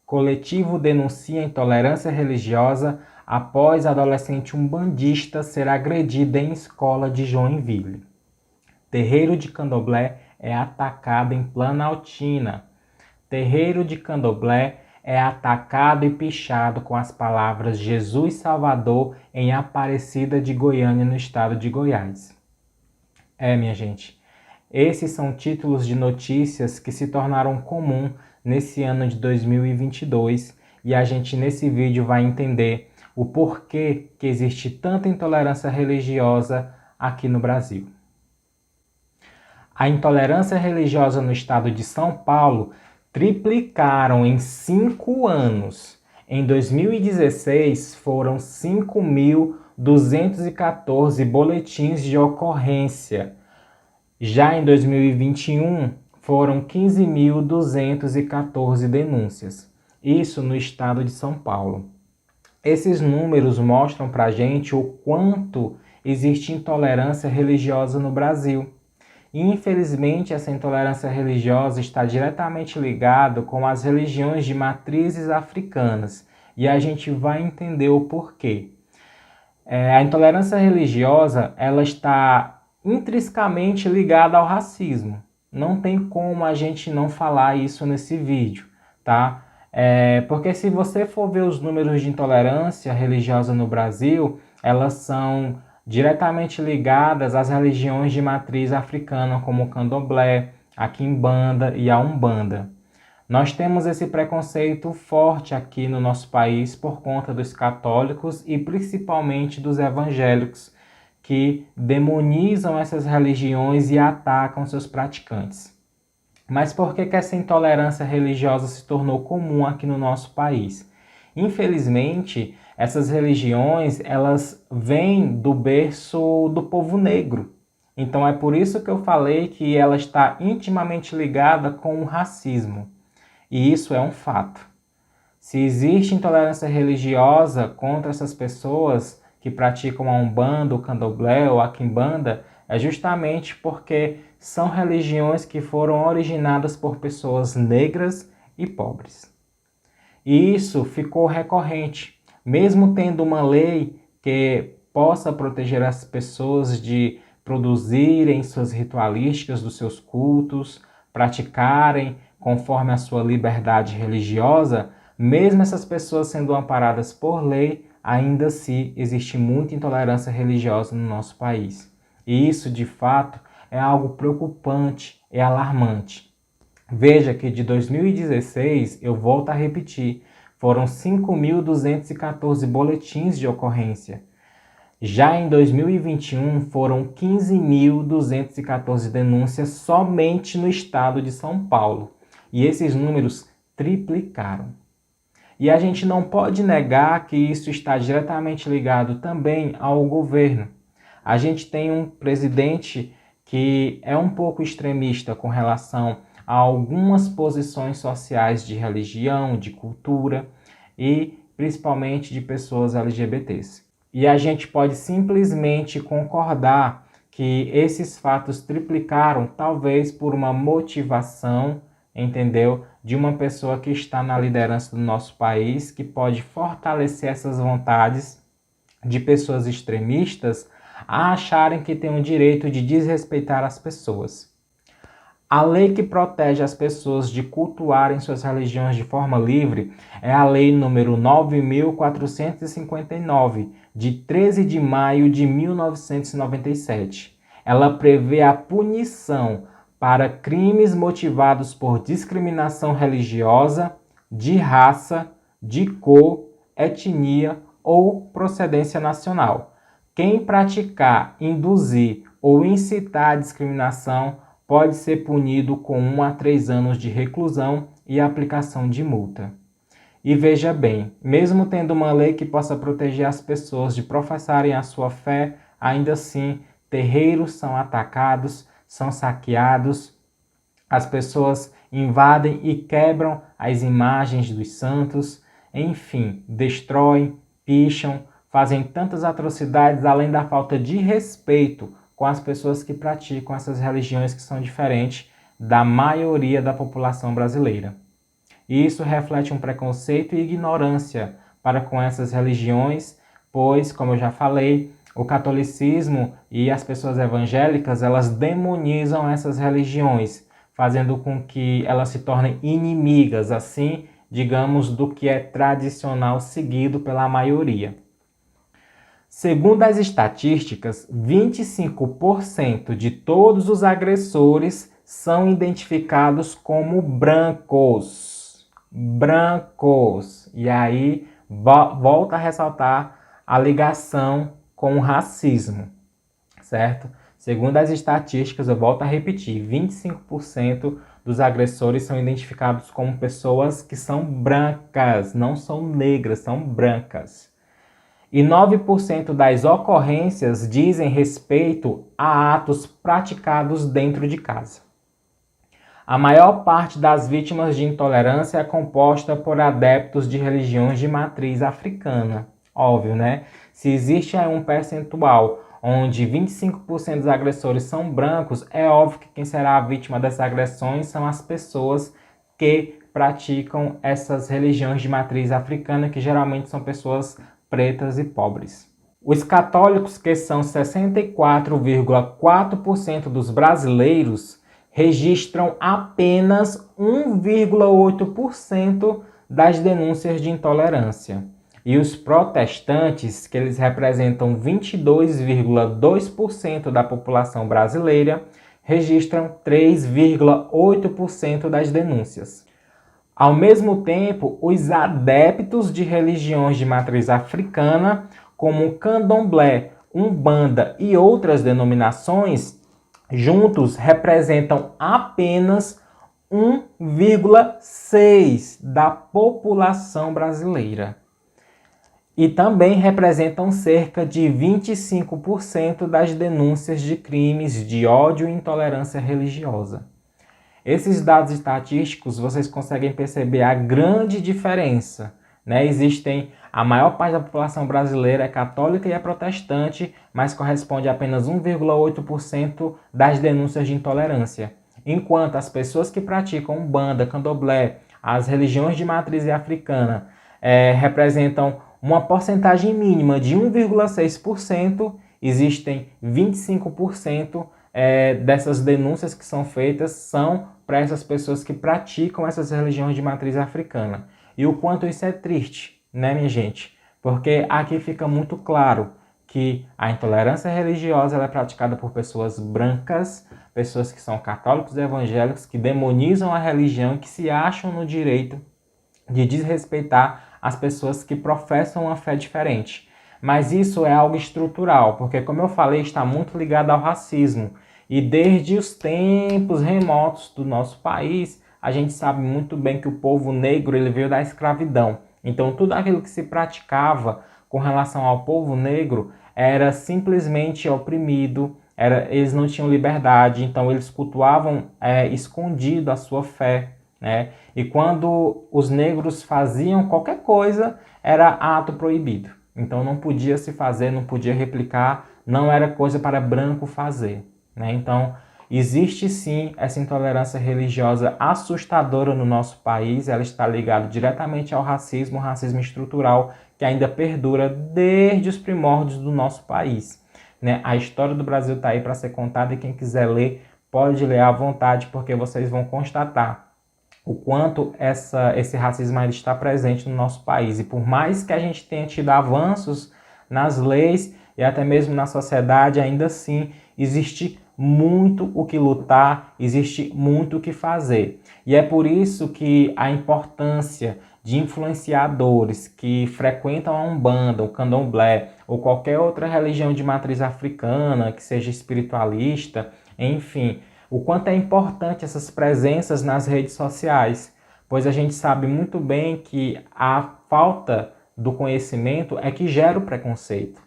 Coletivo denuncia intolerância religiosa após adolescente umbandista ser agredida em escola de Joinville. Terreiro de Candomblé é atacado em Planaltina. Terreiro de Candomblé é atacado e pichado com as palavras Jesus Salvador em Aparecida de Goiânia, no estado de Goiás. Minha gente, esses são títulos de notícias que se tornaram comum nesse ano de 2022 e a gente nesse vídeo vai entender o porquê que existe tanta intolerância religiosa aqui no Brasil. A intolerância religiosa no estado de São Paulo triplicaram em 5 anos. Em 2016, foram 5.214 boletins de ocorrência. Já em 2021, foram 15.214 denúncias. Isso no estado de São Paulo. Esses números mostram para a gente o quanto existe intolerância religiosa no Brasil. E, infelizmente, essa intolerância religiosa está diretamente ligada com as religiões de matrizes africanas. E a gente vai entender o porquê. A intolerância religiosa ela está intrinsecamente ligada ao racismo. Não tem como a gente não falar isso nesse vídeo, tá? Porque se você for ver os números de intolerância religiosa no Brasil, elas são diretamente ligadas às religiões de matriz africana, como o Candomblé, a Quimbanda e a Umbanda. Nós temos esse preconceito forte aqui no nosso país por conta dos católicos e principalmente dos evangélicos, que demonizam essas religiões e atacam seus praticantes. Mas por que essa intolerância religiosa se tornou comum aqui no nosso país? Infelizmente, essas religiões, elas vêm do berço do povo negro. Então é por isso que eu falei que ela está intimamente ligada com o racismo. E isso é um fato. Se existe intolerância religiosa contra essas pessoas que praticam a Umbanda, o Candomblé ou a Quimbanda, é justamente porque são religiões que foram originadas por pessoas negras e pobres. E isso ficou recorrente, mesmo tendo uma lei que possa proteger as pessoas de produzirem suas ritualísticas dos seus cultos, praticarem conforme a sua liberdade religiosa, mesmo essas pessoas sendo amparadas por lei, ainda assim existe muita intolerância religiosa no nosso país. E isso, de fato, é algo preocupante e alarmante. Veja que de 2016, eu volto a repetir, foram 5.214 boletins de ocorrência. Já em 2021, foram 15.214 denúncias somente no estado de São Paulo. E esses números triplicaram. E a gente não pode negar que isso está diretamente ligado também ao governo. A gente tem um presidente que é um pouco extremista com relação a algumas posições sociais de religião, de cultura e principalmente de pessoas LGBTs. E a gente pode simplesmente concordar que esses fatos triplicaram, talvez por uma motivação, entendeu? De uma pessoa que está na liderança do nosso país, que pode fortalecer essas vontades de pessoas extremistas a acharem que têm o direito de desrespeitar as pessoas. A lei que protege as pessoas de cultuarem suas religiões de forma livre é a Lei número 9.459, de 13 de maio de 1997. Ela prevê a punição para crimes motivados por discriminação religiosa, de raça, de cor, etnia ou procedência nacional. Quem praticar, induzir ou incitar a discriminação pode ser punido com 1 a 3 anos de reclusão e aplicação de multa. E veja bem, mesmo tendo uma lei que possa proteger as pessoas de professarem a sua fé, ainda assim, terreiros são atacados, são saqueados, as pessoas invadem e quebram as imagens dos santos, enfim, destroem, picham, fazem tantas atrocidades além da falta de respeito com as pessoas que praticam essas religiões que são diferentes da maioria da população brasileira. E isso reflete um preconceito e ignorância para com essas religiões, pois, como eu já falei, o catolicismo e as pessoas evangélicas, elas demonizam essas religiões, fazendo com que elas se tornem inimigas, assim, digamos, do que é tradicional seguido pela maioria. Segundo as estatísticas, 25% de todos os agressores são identificados como brancos. Brancos. E aí, volta a ressaltar a ligação com o racismo, certo? Segundo as estatísticas, eu volto a repetir, 25% dos agressores são identificados como pessoas que são brancas, não são negras, são brancas. E 9% das ocorrências dizem respeito a atos praticados dentro de casa. A maior parte das vítimas de intolerância é composta por adeptos de religiões de matriz africana. Óbvio, né? Se existe aí um percentual onde 25% dos agressores são brancos, é óbvio que quem será a vítima dessas agressões são as pessoas que praticam essas religiões de matriz africana, que geralmente são pessoas pretas e pobres. Os católicos, que são 64,4% dos brasileiros, registram apenas 1,8% das denúncias de intolerância. E os protestantes, que eles representam 22,2% da população brasileira, registram 3,8% das denúncias. Ao mesmo tempo, os adeptos de religiões de matriz africana, como o candomblé, umbanda e outras denominações, juntos representam apenas 1,6% da população brasileira. E também representam cerca de 25% das denúncias de crimes de ódio e intolerância religiosa. Esses dados estatísticos, vocês conseguem perceber a grande diferença, né? A maior parte da população brasileira é católica e é protestante, mas corresponde a apenas 1,8% das denúncias de intolerância. Enquanto as pessoas que praticam umbanda, candomblé, as religiões de matriz africana, representam uma porcentagem mínima de 1,6%, existem 25% dessas denúncias que são feitas são para essas pessoas que praticam essas religiões de matriz africana. E o quanto isso é triste, né, minha gente? Porque aqui fica muito claro que a intolerância religiosa ela é praticada por pessoas brancas, pessoas que são católicos e evangélicos, que demonizam a religião, que se acham no direito de desrespeitar as pessoas que professam uma fé diferente. Mas isso é algo estrutural, porque, como eu falei, está muito ligado ao racismo. E desde os tempos remotos do nosso país, a gente sabe muito bem que o povo negro ele veio da escravidão. Então, tudo aquilo que se praticava com relação ao povo negro era simplesmente oprimido, eles não tinham liberdade, então eles cultuavam escondido a sua fé, né? E quando os negros faziam qualquer coisa, era ato proibido. Então não podia se fazer, não podia replicar, não era coisa para branco fazer, né? Então existe sim essa intolerância religiosa assustadora no nosso país, ela está ligada diretamente ao racismo, racismo estrutural, que ainda perdura desde os primórdios do nosso país, né? A história do Brasil está aí para ser contada e quem quiser ler, pode ler à vontade, porque vocês vão constatar o quanto esse racismo ainda está presente no nosso país. E por mais que a gente tenha tido avanços nas leis e até mesmo na sociedade, ainda assim existe muito o que lutar, existe muito o que fazer. E é por isso que a importância de influenciadores que frequentam a Umbanda, o Candomblé ou qualquer outra religião de matriz africana, que seja espiritualista, enfim, o quanto é importante essas presenças nas redes sociais, pois a gente sabe muito bem que a falta do conhecimento é que gera o preconceito.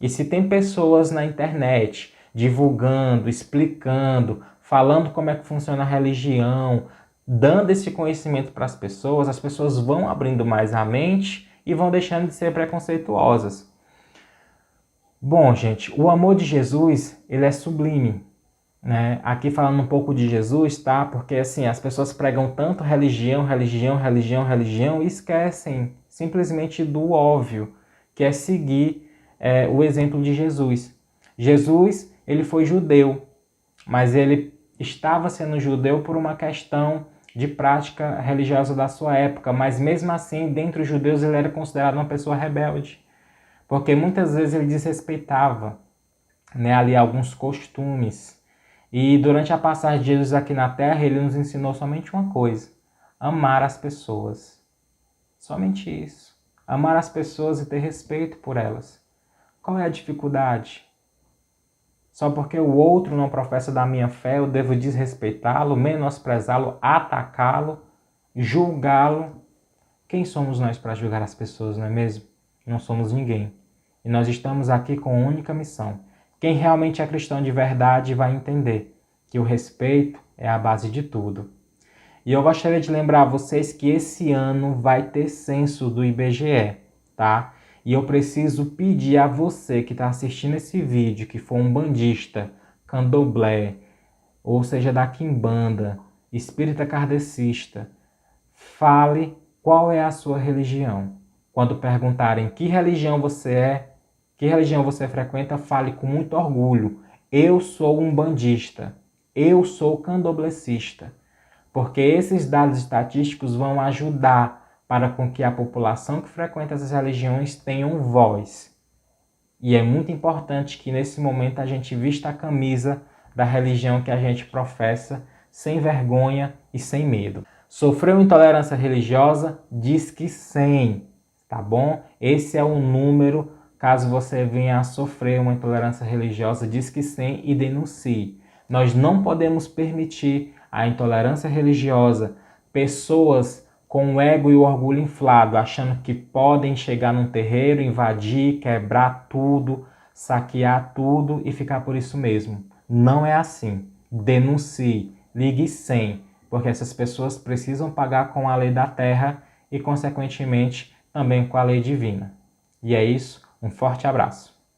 E se tem pessoas na internet divulgando, explicando, falando como é que funciona a religião, dando esse conhecimento para as pessoas vão abrindo mais a mente e vão deixando de ser preconceituosas. Bom, gente, o amor de Jesus, ele é sublime. né? Aqui falando um pouco de Jesus, tá? Porque assim, as pessoas pregam tanto religião, religião, religião, religião e esquecem simplesmente do óbvio, que é seguir o exemplo de Jesus. Jesus, ele foi judeu, mas ele estava sendo judeu por uma questão de prática religiosa da sua época, mas mesmo assim, dentre os judeus, ele era considerado uma pessoa rebelde, porque muitas vezes ele desrespeitava, né, ali alguns costumes. E durante a passagem de Jesus aqui na Terra, ele nos ensinou somente uma coisa: amar as pessoas. Somente isso. Amar as pessoas e ter respeito por elas. Qual é a dificuldade? Só porque o outro não professa da minha fé, eu devo desrespeitá-lo, menosprezá-lo, atacá-lo, julgá-lo. Quem somos nós para julgar as pessoas, não é mesmo? Não somos ninguém. E nós estamos aqui com uma única missão. Quem realmente é cristão de verdade vai entender que o respeito é a base de tudo. E eu gostaria de lembrar a vocês que esse ano vai ter censo do IBGE, tá? E eu preciso pedir a você que está assistindo esse vídeo, que for um bandista, candomblé, ou seja, da quimbanda, espírita kardecista, fale qual é a sua religião. Quando perguntarem que religião você é, que religião você frequenta, fale com muito orgulho: eu sou um bandista, eu sou candomblessista. Porque esses dados estatísticos vão ajudar para com que a população que frequenta essas religiões tenham voz. E é muito importante que nesse momento a gente vista a camisa da religião que a gente professa, sem vergonha e sem medo. Sofreu intolerância religiosa? Diz que 100, tá bom? Esse é o número, caso você venha a sofrer uma intolerância religiosa, diz que 100 e denuncie. Nós não podemos permitir a intolerância religiosa, pessoas com o ego e o orgulho inflado, achando que podem chegar num terreiro, invadir, quebrar tudo, saquear tudo e ficar por isso mesmo. Não é assim. Denuncie, ligue 100, porque essas pessoas precisam pagar com a lei da terra e, consequentemente, também com a lei divina. E é isso, um forte abraço.